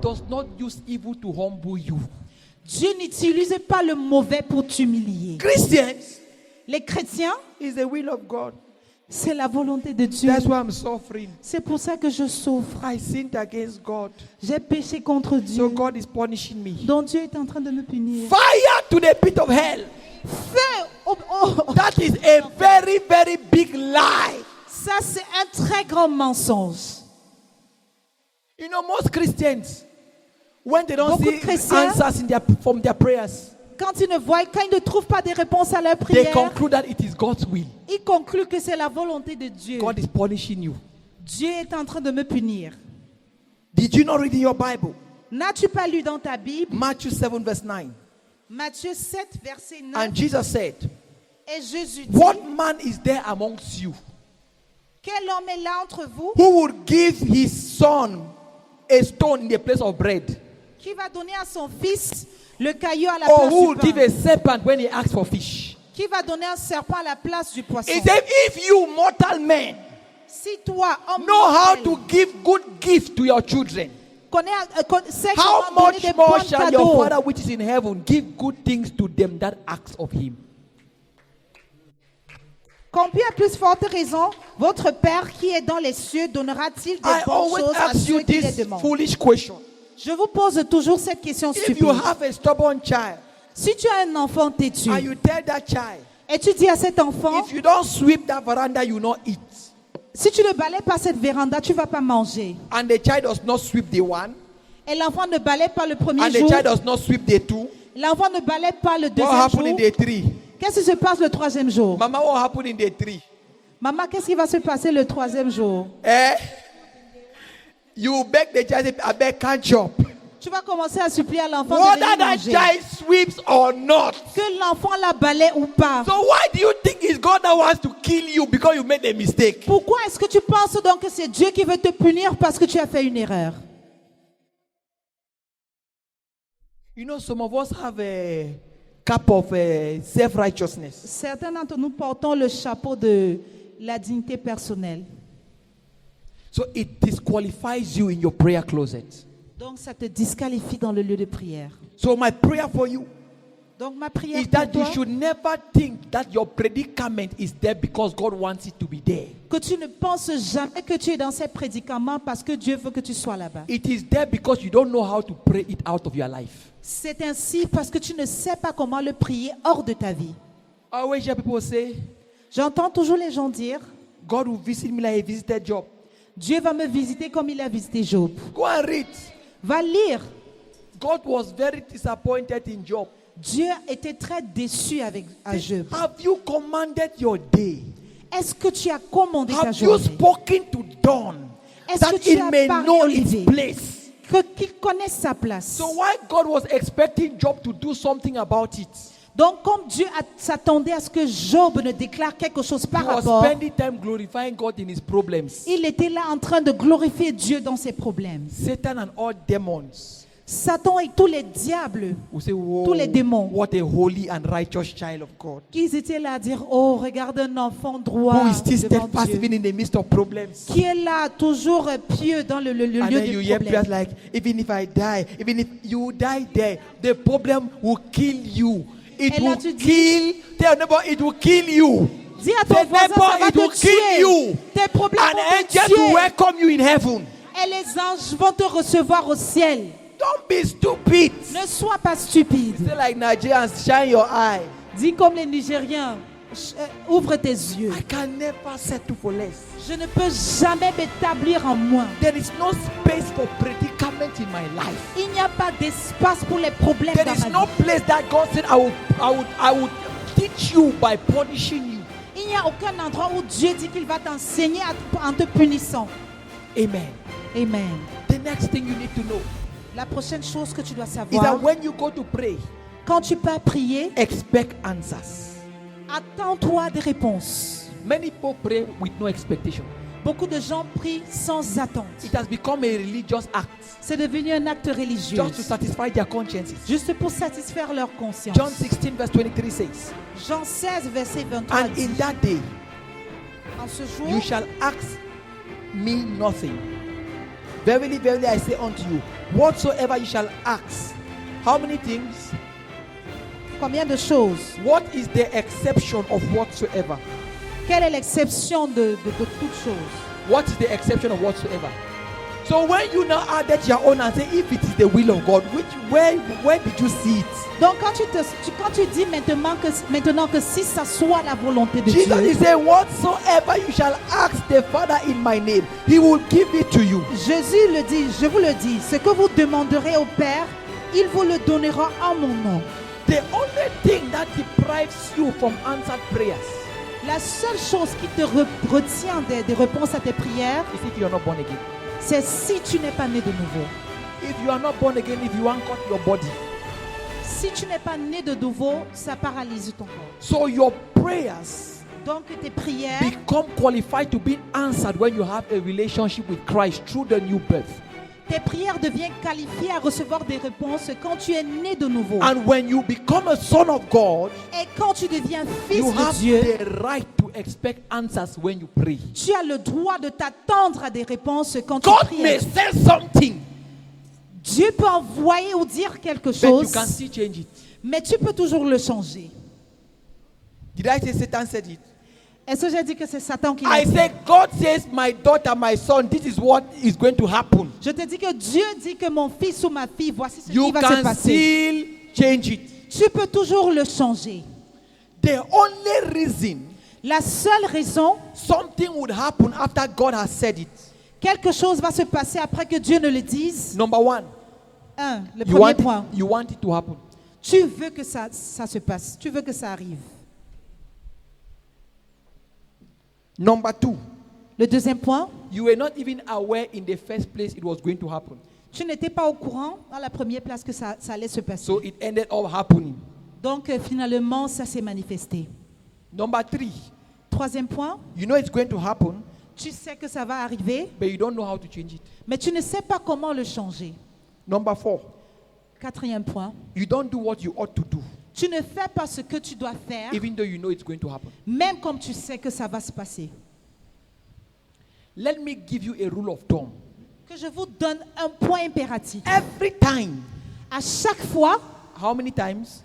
does not use evil to humble you. Dieu n'utilise pas le mauvais pour t'humilier. Christians, Les chrétiens, is the will of God. c'est la volonté de Dieu. That's why I'm suffering. C'est pour ça que je souffre. I sinned against God. J'ai péché contre So Dieu. God is punishing me. Donc Dieu est en train de me punir. Fire to the pit of hell. Fais That is a very, very big lie. Ça, c'est un très grand mensonge. You know, most Christians, when they don't Beaucoup see de chrétiens, answers from their prayers, quand ils ne trouvent pas des réponses à leurs they prières, conclude that it is God's will. ils concluent que c'est la volonté de Dieu. God is punishing you. Dieu est en train de me punir. Did you not read in your Bible? N'as-tu pas lu dans ta Bible Matthew 7 verse 9. Matthieu 7, verset 9. And Jesus said, Et Jésus dit, what man is there amongst you quel homme est là entre vous who would give his son a stone in the place of bread? qui va donner à son fils le caillou à la Or place who du would give pain? a serpent when he asks for fish? Qui va donner un serpent à la place du poisson? He said, if you mortal men Si toi, homme know how mortel, to give good gifts to your children, sais how comment donner much des more bons shall your cadeaux, Father which is in heaven give good things to them that ask of him? combien plus forte raison votre Père qui est dans les cieux donnera-t-il des I bonnes always choses à ask you ceux qui les this demandent? foolish question. Je vous pose toujours cette question If stupide. you have a stubborn child Si tu as un enfant têtu and you tell that child, et tu dis à cet enfant, if you don't sweep that veranda, you will not eat. si tu ne balais pas cette véranda, tu ne vas pas manger. And the child does not sweep the one, Et l'enfant ne balait pas le premier and the jour. child does not sweep the two. L'enfant ne balait pas le What deuxième happened in jour. the three? Qu'est-ce qui se passe le troisième jour? Mama, what happened in the three? Maman, qu'est-ce qui va se passer le troisième jour? You beg the child, I beg can't chop. Tu vas commencer à supplier à l'enfant de Whether venir that manger. child sweeps or not. Que l'enfant la balaie ou pas. So why do you think it's God that wants to kill you because you made a mistake? Pourquoi est-ce que tu penses donc que c'est Dieu qui veut te punir parce que tu as fait une erreur? You know, some of us have a cap of self-righteousness. Certains d'entre nous portons le chapeau de la dignité personnelle. So it disqualifies you in your prayer closet. Donc ça te disqualifie dans le lieu de prière. So my prayer for you Donc ma prière is pour that you toi, should never think that your predicament is there because God wants it to be there. que tu ne penses jamais que tu es dans ces prédicaments parce que Dieu veut que tu sois là-bas. It is there because you don't know how to pray it out of your life. C'est ainsi parce que tu ne sais pas comment le prier hors de ta vie. I always hear people say, J'entends toujours les gens dire, God will visit me like he visited Job. Dieu va me visiter comme il a visité Job. Go and read. Va lire. God was very disappointed in Job. Dieu était très déçu à Job. Have you commanded your day? Est-ce que tu as commandé ta Have you journée? spoken to dawn Est-ce that que tu it as may parlé know au its lever? place? Qu'il connaisse sa place. So why God was expecting Job to do something about it? Donc comme Dieu s'attendait à ce que Job ne déclare quelque chose par He was rapport, spending time glorifying God in his problems. il était là en train de glorifier Dieu dans ses problèmes. Satan and all demons Satan et tous les diables, will say, "Whoa, tous les démons, what a holy and righteous child of God, ils étaient là à dire, oh, regarde un enfant droit who is still devant steadfast Dieu, even in the midst of problems." qui est là toujours pieux dans le And lieu then you des hear prayers problèmes. like, even if I die, even if you die there, the problem will kill you. It Et là, will tu dis- kill. Tell your neighbor, it will kill you. Dis à ton The voisin, neighbor, ça va it will te kill tuer. you. Tes problèmes And vont te angels will tuer. welcome you in heaven. Et les anges vont te recevoir au ciel. Don't be stupid. Ne sois pas stupide. Say like Nigerians, shine your eye. Dis comme les Nigériens, ouvre tes yeux. I can never settle for less. Je ne peux jamais m'établir en moi. There is no space for predicament in my life. Il n'y a pas d'espace pour les problèmes There dans is ma no vie. place that God said I would teach you by punishing you. Il n'y a aucun endroit où Dieu dit qu'il va t'enseigner en te punissant. Amen. Amen. The next thing you need to know La prochaine chose que tu dois is savoir, that when you go to pray, quand tu peux prier, expect answers. attends-toi des réponses. Many people pray with no expectation. Beaucoup de gens prient sans attente. It has become a religious act C'est devenu un acte religieux, just to satisfy their consciences. juste pour satisfaire leur conscience. John 16 verse 23 says, Jean 16, verset 23 and dit, in that day en ce jour, you shall ask me nothing. Verily, verily, I say unto you, whatsoever you shall ask. How many things? Combien de choses? What is the exception of whatsoever? Quelle est l'exception de toute chose? What is the exception of whatsoever? So when you now add that your own and say, if it is the will of God, where did you see it? Donc quand tu dis maintenant que si ça soit la volonté de Jesus Dieu, is saying, whatsoever you shall ask the Father in my name, He will give it to you. Jésus le dit, je vous le dis, ce que vous demanderez au Père, il vous le donnera en mon nom. The only thing that deprives you from answered prayers La seule chose qui te retient des réponses à tes prières, is if you are not born again. c'est si tu n'es pas né de nouveau. If you are not born again, if you anchor your body, Si tu n'es pas né de nouveau, ça paralyse ton corps. so your prayers Donc tes prières become qualified to be answered when you have a relationship with Christ through the new birth. deviennent qualifiées à recevoir des réponses quand tu es né de nouveau. And when you become a son of God, Et quand tu deviens fils you de have Dieu, the right to expect answers when you pray. tu as le droit de t'attendre à des réponses quand tu God pries. may say something, Dieu peut envoyer ou dire quelque but you chose, can still change it. mais tu peux toujours le changer. Did I say Satan said it? Est-ce que j'ai dit que c'est Satan qui l'a I dit? say, God says, my daughter, my son, this is what is going to happen. Je te dis que Dieu dit que mon fils ou ma fille, voici ce You qui va se can passer. still change it. Tu peux toujours le changer. The only reason La seule raison, something would happen after God has said it. quelque chose va se passer après que Dieu ne le dise. Number one, Le you premier want, point, you want it to happen. tu veux que ça se passe. Tu veux que ça arrive. Number two, Le deuxième point, you were not even aware in the first place it was going to happen. tu n'étais pas au courant à la première place que ça allait se passer. So it ended up happening. Donc finalement, ça s'est manifesté. Number three, Troisième point, you know it's going to happen, tu sais que ça va arriver, but you don't know how to change it. mais tu ne sais pas comment le changer. Number four, Quatrième point, you don't do what you ought to do, tu ne fais pas ce que tu dois faire, even though you know it's going to happen. même comme tu sais que ça va se passer. Let me give you a rule of thumb. Que je vous donne un point impératif. Every time, À chaque fois, how many times?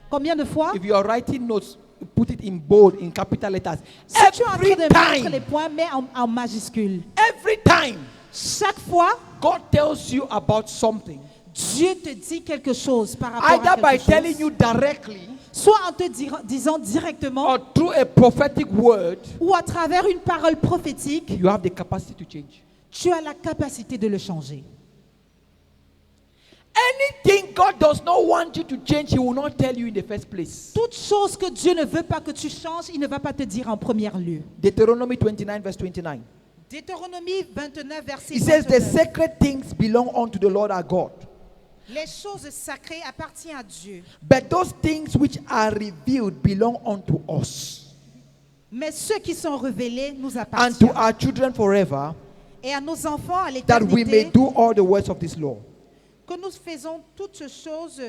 combien de fois? If you are writing notes, put it in bold, in capital letters. Si tu es en train Every de mettre les time, points, mets en majuscule. every time Chaque fois, God tells you about something, Dieu te dit quelque chose par rapport à either by quelque telling chose. you directly Soit en te disant directement or through a prophetic word, ou à travers une parole prophétique, you have the capacity to change. tu as la capacité de le changer. Anything God does not want you to change, He will not tell you in the first place. Toute chose que Dieu ne veut pas que tu changes, il ne va pas te dire en premier lieu. Deuteronomy 29, verse 29. Deutéronomie 29, verset It says, The 29. sacred things belong unto the Lord our God. Les choses sacrées appartiennent à Dieu, But those things which are revealed belong unto us mais ceux qui sont révélés nous and appartiennent. to our children forever, Et à nos enfants à that we may l'éternité, do all the words of this law. que nous faisons toutes choses,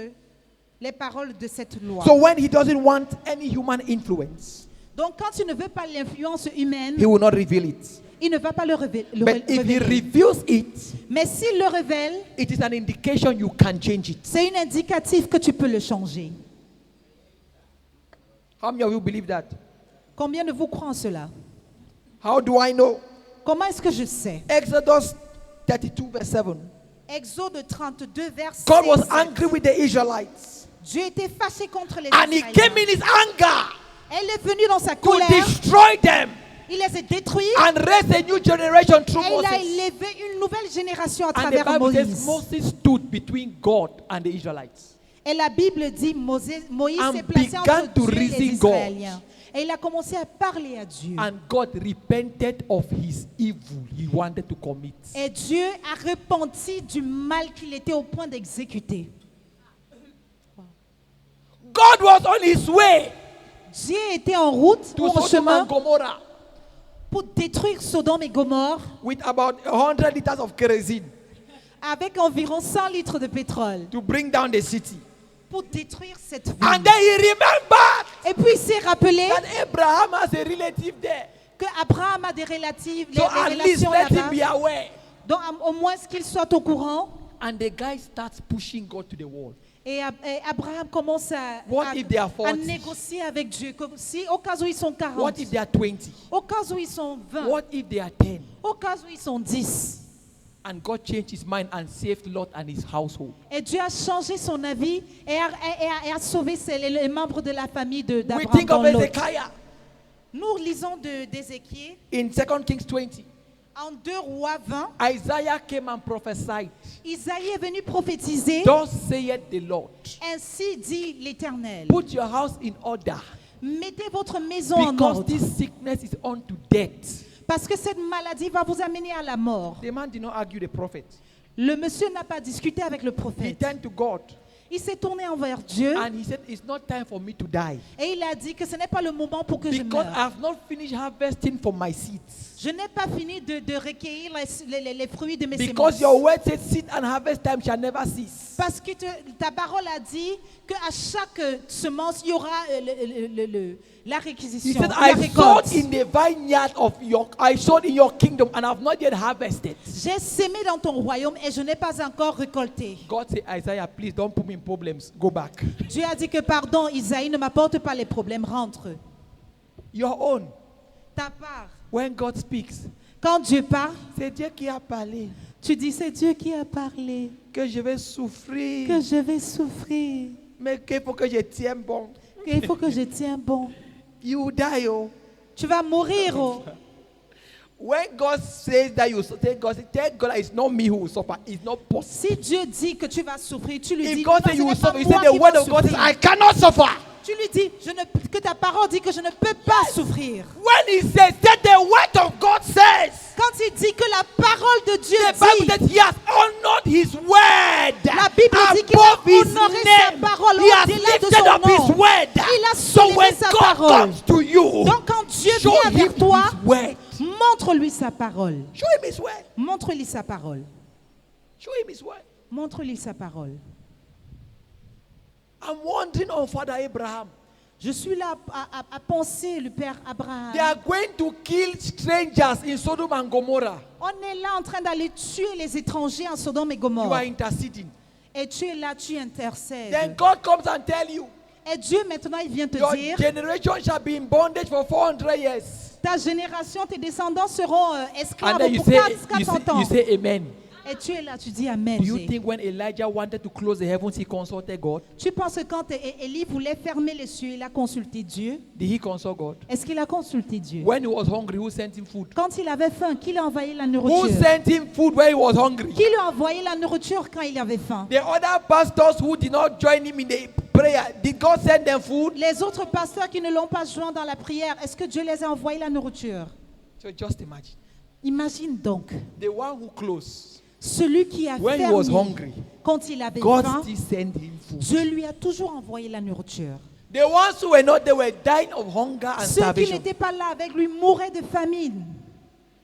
les paroles de cette loi. So when He doesn't want any human influence, Donc quand tu ne veux pas l'influence humaine, He will not reveal it. il ne va pas le révéler. But if He reveals it, Mais s'il le révèle, it is an indication you can change it. c'est un indicatif que tu peux le changer. How many of you believe that? Combien de vous croient en cela? How do I know? Comment est-ce que je sais? Exodus 32, verse 7. Exode 32, verset God was 7. angry with the Israelites, Dieu était fâché contre les and He came Israéliens. in His anger Elle est venue dans sa to colère. destroy them Il les a détruits. and raise a new generation through Et il a Moses. élevé une nouvelle génération à And the travers Bible says Moïse. Moses stood between God and the Israelites. Et la Bible dit Moïse And s'est placé began entre to Dieu et les reason God. Israéliens. Et il a commencé à parler à Dieu. And God repented of his evil he wanted to commit. Et Dieu a repenti du mal qu'il était au point d'exécuter. God was on his way Dieu était en route to ou en Sodom and chemin Gomorrah pour détruire Sodome et Gomorre with about 100 liters of kerosene avec environ 100 litres de pétrole to bring down the city. pour détruire cette ville. And then he remembered Et puis il s'est rappelé that Abraham has a relative there. que Abraham a des relatives, So at les least relations let him là-bas. be aware. Donc, au moins qu'il soit au courant. And the guy starts pushing God to the wall. Et Abraham commence What if they are 40? négocier avec Dieu. Si, au cas où ils sont 40, What if they are 20? au cas où ils sont 20, What if they are 10? au cas où ils sont 10. And God changed his mind and saved Lot and his household. Et Dieu a changé son avis et a sauvé les membres de la famille We d'Abraham. think dans of Lot. Ezekiah Nous lisons d'Ézéchiel in 2 Kings 20. en 2 Rois 20. Isaiah came and prophesied. Isaïe est venu prophétiser. Thus saith the Lord. Ainsi dit l'Éternel. Put your house in order, Mettez votre maison en because ordre. this sickness is unto death. Parce que cette maladie va vous amener à la mort. The man did not argue the prophet. Le monsieur n'a pas discuté avec le He prophète. turned to God Il s'est tourné envers Dieu and he said, it's not time for me to die, et il a dit que ce n'est pas le moment pour que je because meure. I have not finished harvesting for my seeds. Je n'ai pas fini de recueillir les fruits de mes Because semences. your word says seed and harvest time shall never cease. Parce que ta parole a dit qu'à chaque semence, il y aura la He réquisition, said, la I récolte. sowed in the vineyard of I sowed in your kingdom and I have not yet harvested. J'ai sémé dans ton royaume et je n'ai pas encore récolté. God said, Isaiah, please don't put me in problems. Go back. Dieu a dit que pardon, Isaïe, ne m'apporte pas les problèmes, rentre. Your own. Ta part. When God speaks, Quand Dieu parle, c'est Dieu qui a parlé. tu dis c'est Dieu qui a parlé, Que je vais souffrir. que je vais souffrir, Mais qu'il faut que je tienne bon. qu'il faut que je tienne bon. You die, oh. Tu vas mourir. Oh. When God says that you tell God that it's not me who will suffer. It's not possible. Si Dieu dit que tu vas souffrir, tu lui dis If God non, says ce you n'est will pas suffer, He moi said the qui word vais of God says, souffrir. I cannot suffer. Tu lui dis que ta parole dit que je ne peux pas souffrir. When He says that the word of God says, Quand il dit que la parole de Dieu the Bible dit, says He has honored His word la Bible dit qu'il a above His honoré sa name. parole He has au-delà de lifted son up His nom. word. Il a So soulevé when sa God parole. comes to you, Donc quand Dieu show vient Him vers toi, His word. montre-lui sa parole. Show Him His word. Montre-lui sa parole. Show Him His word. Montre-lui sa parole. I'm wondering on Father Abraham. Je suis là à penser le Père Abraham. They are going to kill strangers in Sodom and Gomorrah. On est là en train d'aller tuer les étrangers en Sodome et You are Gomorrhe. interceding. Et tu es là, tu intercèdes. Then God comes and tell you, Et Dieu maintenant, il vient te your dire, generation shall be in bondage for 400 years. ta génération, tes descendants seront And esclaves then you pour say, 400 ans. you say amen. Et tu es là, tu dis Amen. Do you think when Elijah wanted to close the heavens, he consulted God? Tu penses que quand Élie voulait fermer les cieux, il a consulté Dieu? Did he consult God? Est-ce qu'il a consulté Dieu? When he was hungry, who sent him food? Quand il avait faim, qui lui a envoyé la Who nourriture? sent him food when he was hungry? Qui lui a envoyé la nourriture quand il avait faim? The other pastors who did not join him in the prayer, did God send them food? Les autres pasteurs qui ne l'ont pas joint dans la prière, est-ce que Dieu les a envoyé la nourriture? So just imagine. Imagine donc, The one who closed, celui qui a when he was fermé hungry, quand il avait God faim, still sent him food. Dieu lui a toujours envoyé la nourriture. The ones who were not, they were dying of hunger and Ceux qui starvation. n'étaient pas là avec lui mouraient de famine.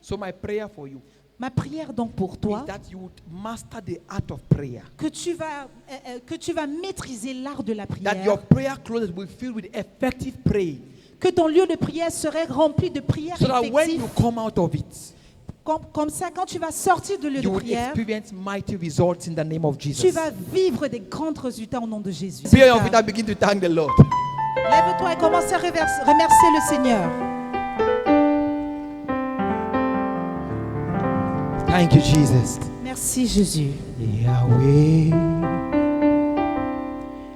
So my prayer for you Ma prière donc pour is toi, that you would master the art of prayer. que tu vas maîtriser l'art de la That your prière, prayer closet will be filled with effective praying. que ton lieu de prière serait rempli de prières So that when you effectives. come out of it, Comme ça, quand tu vas sortir de lieu de you will prière, experience mighty results in the name of tu Jesus. vas vivre des grands résultats au nom de Jésus. Be on your feet and begin to thank the Lord. Lève-toi et commence à remercier le Seigneur. Thank you, Jesus. Merci Jésus. Yahweh,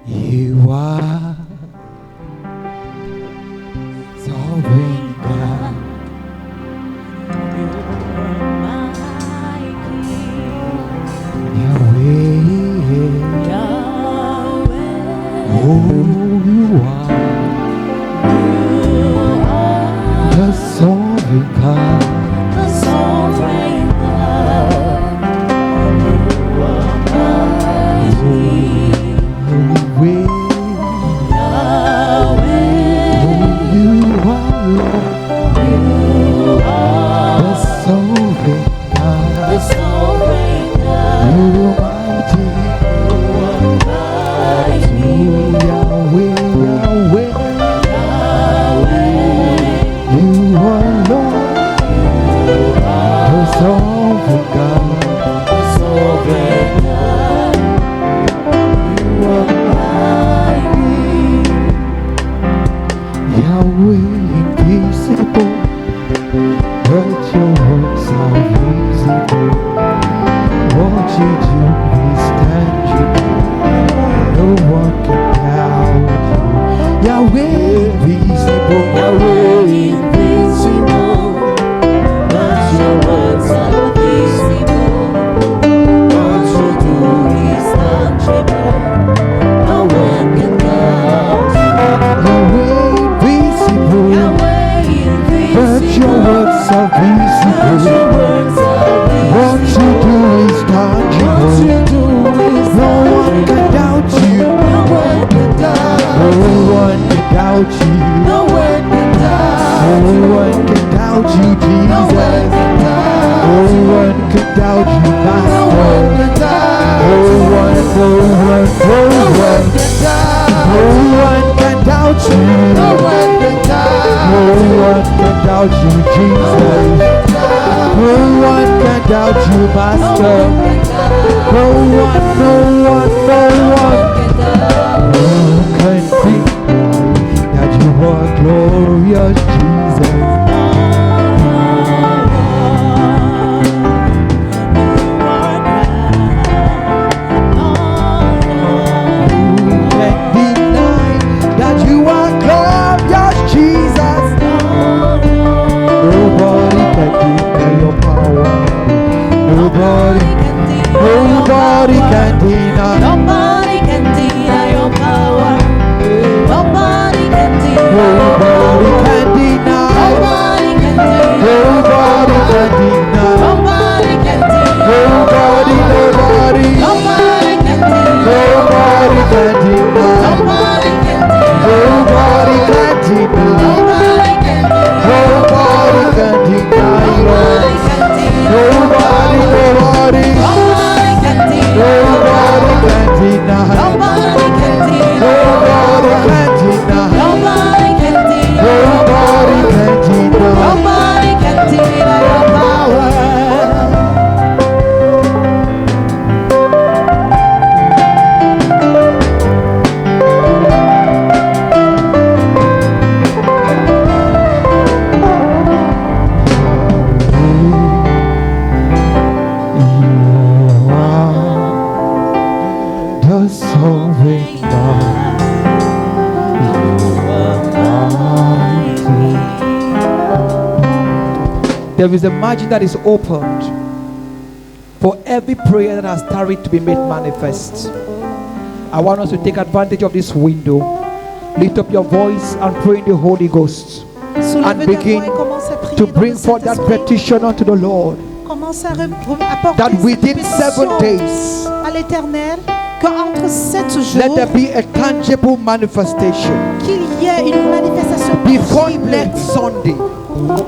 you are sovereign God. Yahweh, oh, you are the sovereign God. Yahweh, you do is tangible. No one can doubt you. Yahweh invisible, Yahweh invisible, but your words are visible. What you do is tangible. No one can doubt you. Yahweh invisible, Yahweh but your invisible, works are but your visible. words are What visible. you do is What tangible. you do is No one can tangible. doubt you. No one can doubt No you. one can doubt you. No one can doubt No you. one can doubt you, No one Jesus. can doubt No you. one can doubt you, No Master. one can doubt No you. one, no one, no No one. one can doubt No you. one can doubt you. No one can No doubt one can doubt you, Jesus. No one can doubt you, Master. No one, no one, no one. Who can think that you are glorious, Jesus? Who can deny that you are glorious, Jesus? Nobody can deny your power. Nobody can deny. Nobody can deny your power. Nobody can deny. Nobody can deny. Nobody can deny. Nobody can deny. Nobody can deny. Nobody, nobody. Nobody can deny. Nobody can deny. Nobody can deny. Nobody can deny. Nobody can deny. Nobody can deny. Nobody can deny. Nobody, nobody. Nobody can deny. Nobody can deny. Nobody can deny. Nobody can deny. Nobody can deny. Nobody can deny. Nobody can deny your power. You are the sovereign God. There is a margin that is opened for every prayer that has tarried to be made manifest. I want us to take advantage of this window. Lift up your voice and pray in the Holy Ghost. Soulève ta begin voix et commence à prier To dans bring le forth that Saint-Esprit. petition unto the Lord. Commence à apporter That cette within pétition 7 days, à l'Éternel, qu'entre 7 jours, let there be a tangible manifestation. qu'il y ait une manifestation Before tangible next Sunday,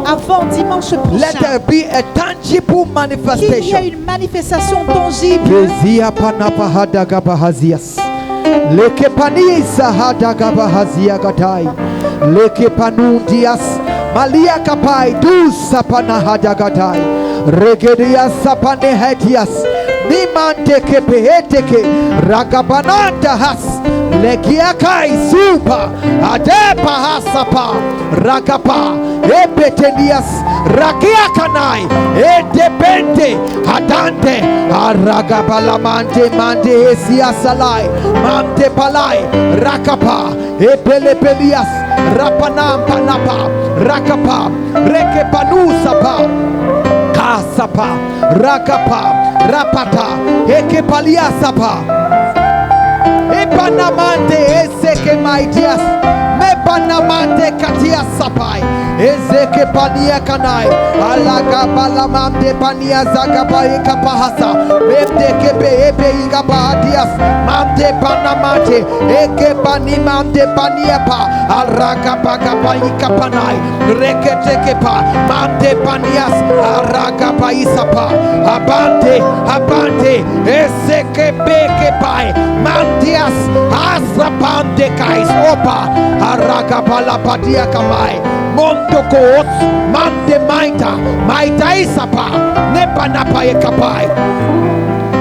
avant dimanche let prochain. there be a tangible Qu'il y ait manifestation. une manifestation tangible. Kezia panapa hadaga bahazias. Leke panisa hadaga bahazia gadai. Leke panundias. Malia kapai du sapana hadagadai. Regedia sapane hetias. Nimante kepeheteke. Ragabananda has. Legiakai supa. Adepa hasapa. Ragapa. Ebetenias. Ragiakanai. Edepente. Hadante. Aragabalamante mande esiasalai. Mante palai. Rakapa. Epelepelias. Rapanam panapa. Rakapa. Rekepanusapa. Kasapa. Rakapa. Rapata. Ekepaliasapa. Epanamante eseke maidias. Mepanamante katia sapai. Ezeke pania kanai. Alaga balamante pania zagabai kapahasa. Mende kepe ebe igabadias. Mante panamante. Eke panimante paniapa. Araga bagaba ikapanai. Reketekepa. Mante panias. Araga paisapa. Abante. Abante. Ezeke beke pai. Mantias. Asapante kais. Opa. Araga balapatia kamai. Mondokos, mante maita, maita isapa, nepanapa ekapai,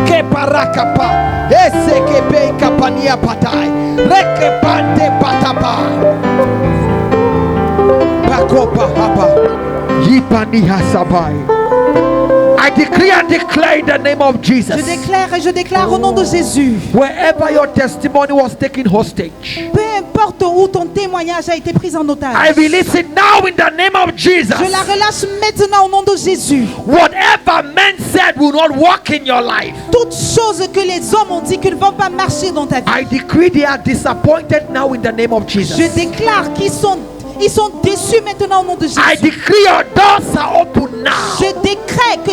keparakapa, ese kepe kapania patai, rekepante patapa, pakopa hapa, yipani hasabai. I decree and declare in the name of Je Jesus. déclare et je déclare au nom de Jésus. Wherever your testimony was taken hostage, Peu importe où ton témoignage a été pris en I otage. release it now in the name of Jesus. Je la relâche maintenant au nom de Jésus. Whatever men said will not work in your life, Toutes choses que les hommes ont dit qu'ils ne vont pas marcher dans ta vie. I decree they are disappointed now in the name of Jesus. Je déclare qu'ils sont déçus maintenant au nom de Jésus. I decree your doors are open now. Je décrète que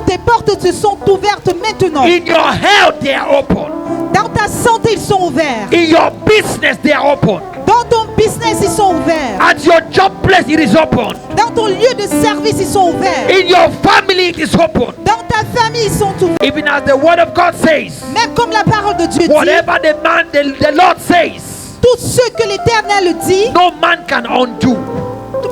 tes portes se sont ouvertes maintenant. In your health, they are open. Dans ta santé, ils sont ouverts. In your business, they are open. Dans ton business, ils sont ouverts. At your job place, it is open. Dans ton lieu de service, ils sont ouverts. In your family, it is open. Dans ta famille, ils sont ouverts. Even as the word of God says, Même comme la parole de Dieu dit, whatever the Lord says, tout ce que l'Éternel dit, no man can undo.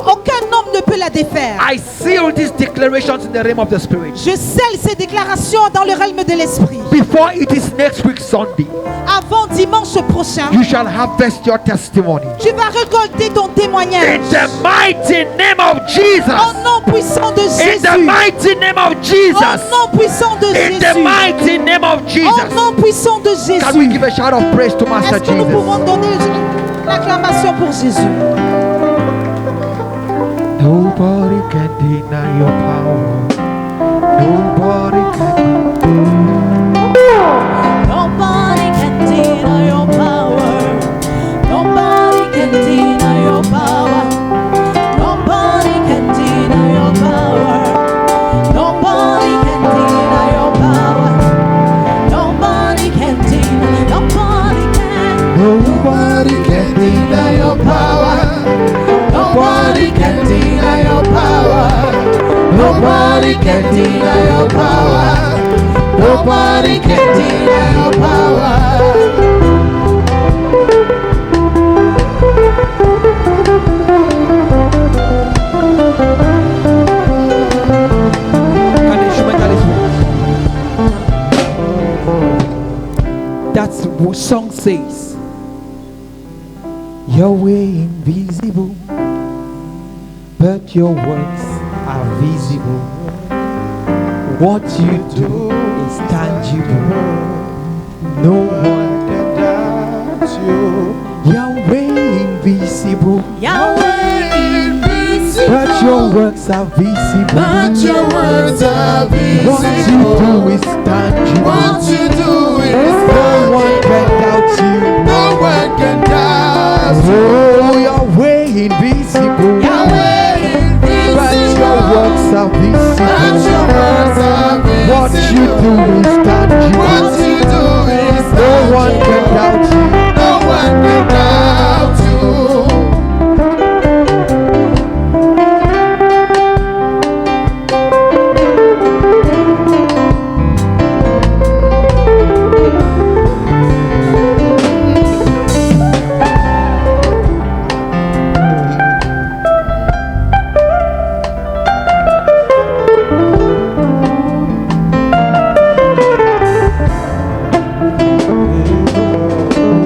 aucun homme ne peut la défaire. I seal these declarations in the realm of the Spirit. Je scelle ces déclarations dans le règne de l'Esprit. Before it is next week Sunday, Avant dimanche prochain, you shall harvest your testimony. tu vas récolter ton In témoignage. the mighty name of Jesus. Au nom puissant de In the Jésus. mighty name of Au Jesus. nom puissant de In the Jésus. mighty name of Au Jesus. nom puissant de Can we Jésus. give a shout of praise to Master Est-ce que nous Jesus? pouvons donner l'acclamation pour Jésus? Nobody can deny your power. Nobody can. Nobody can deny your power. Nobody can deny your power. Nobody can deny your power. Nobody can deny your power. Nobody can deny. Nobody can. Nobody can deny your power. Nobody can deny your power. Nobody can deny your power. Nobody can deny your power. Can instrumentalist work? That's what song says. Your way invisible, but your works are visible. What you do is tangible. No one can doubt you. Yahweh invisible, Yahweh invisible. but your works are visible. But your words are What you visible. do is tangible. What you do is No one can doubt you. no one can doubt you. Oh, Yahweh invisible, Yahweh but your invisible. works are But visible. your words are visible. What you do is What tangible. you do is No one can tangible. doubt you. No one can doubt you.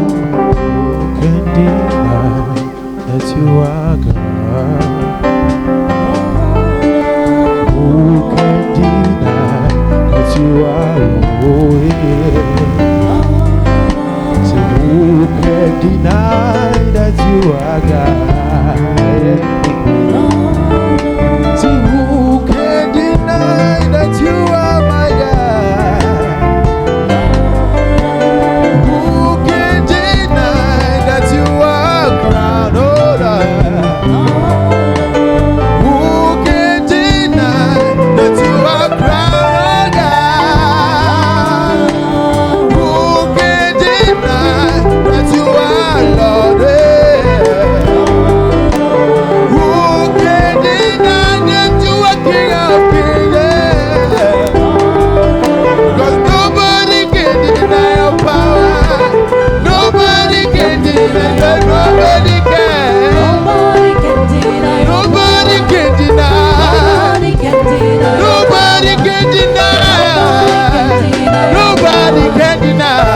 Can deny that you are God. Who can deny that you are Lord? So who can deny that you are God? So who can deny that you are my God? Who can deny that you are crowned, oh Lord? Who can deny that you are crowned, oh God? Who can deny that you are Lord? Who can deny that you are King of Kings? 'Cause nobody can deny your power. Nobody can deny that. Nobody can. Nobody can deny. Nobody can deny. Nobody can deny. Nobody can deny. Nobody can deny. Nobody can deny.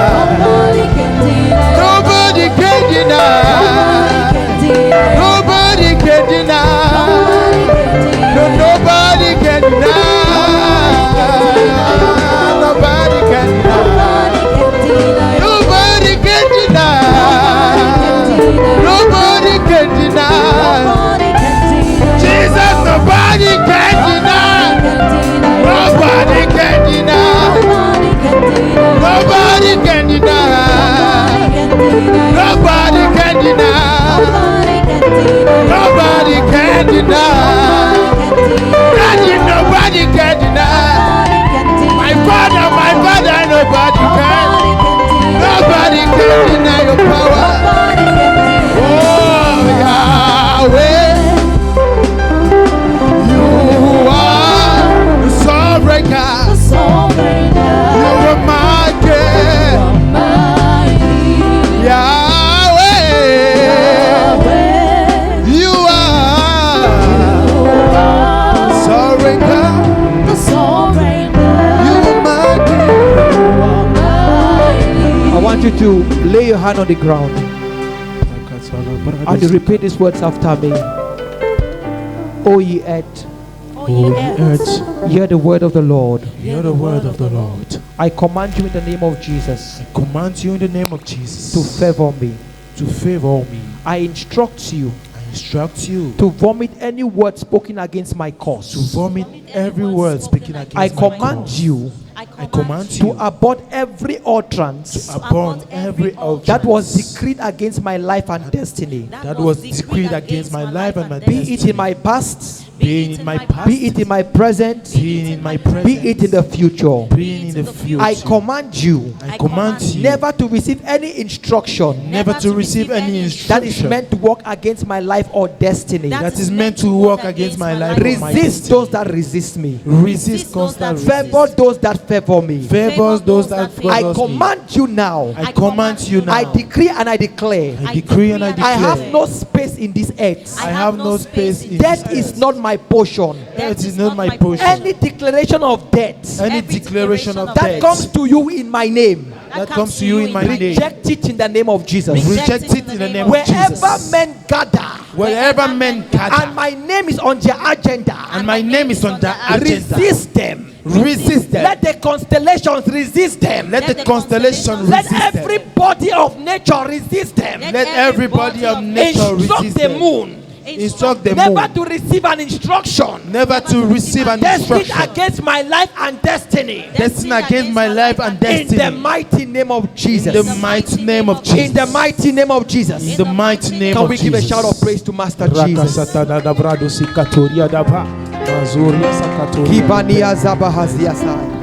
Nobody can deny. Nobody Nobody can deny. can deny. Nobody can No, deny. nobody can deny. want you to lay your hand on the ground and you repeat these words after me. O ye earth, O ye earth, hear the word of the Lord. Hear the word of the Lord. I command you in the name of Jesus Command you in the name of Jesus to favor me. to favor me. I instruct you I instruct you to vomit any word spoken against my to cause. vomit every word speaking against I my command cause. you I command to you abort every utterance upon every altar that was decreed against my life and destiny. that was decreed against my life and my Be it destiny. in my past, Being in my past, be it in my present, being in my present, be it in the future. being in the future. I command you I command you never to receive any instruction never to receive any that instruction is meant to work against my life or destiny. that is meant to work against my life or my Resist destiny. those that resist me. Resist constant Favor those that favor me. favors those that I favors me. command you now. I command you now. I decree and I declare. I decree and I I declare. have no space in this earth. I have no space in Death this is earth. not my portion. Death is not my portion. Any declaration of death Any declaration of that death comes to you in my name, that comes to you in my name, reject it in the name of Jesus. reject it in the name of Wherever Jesus. men gather Wherever men and gather my name is on their agenda, and my name is on the agenda, resist them. resist them. Let the constellations resist them. Let the constellation Let resist them. every body of nature resist them. Let everybody of nature Instruct resist the them. moon Instruct the never moon to receive an instruction never to receive an destined instruction against my life and destiny. destined against my life and In the destiny. mighty name of Jesus. In the mighty name of Jesus. In the mighty name of Jesus. In the mighty name Can of we give a shout of praise to Master Jesus? Jesus. Kibania Zabahasiasai.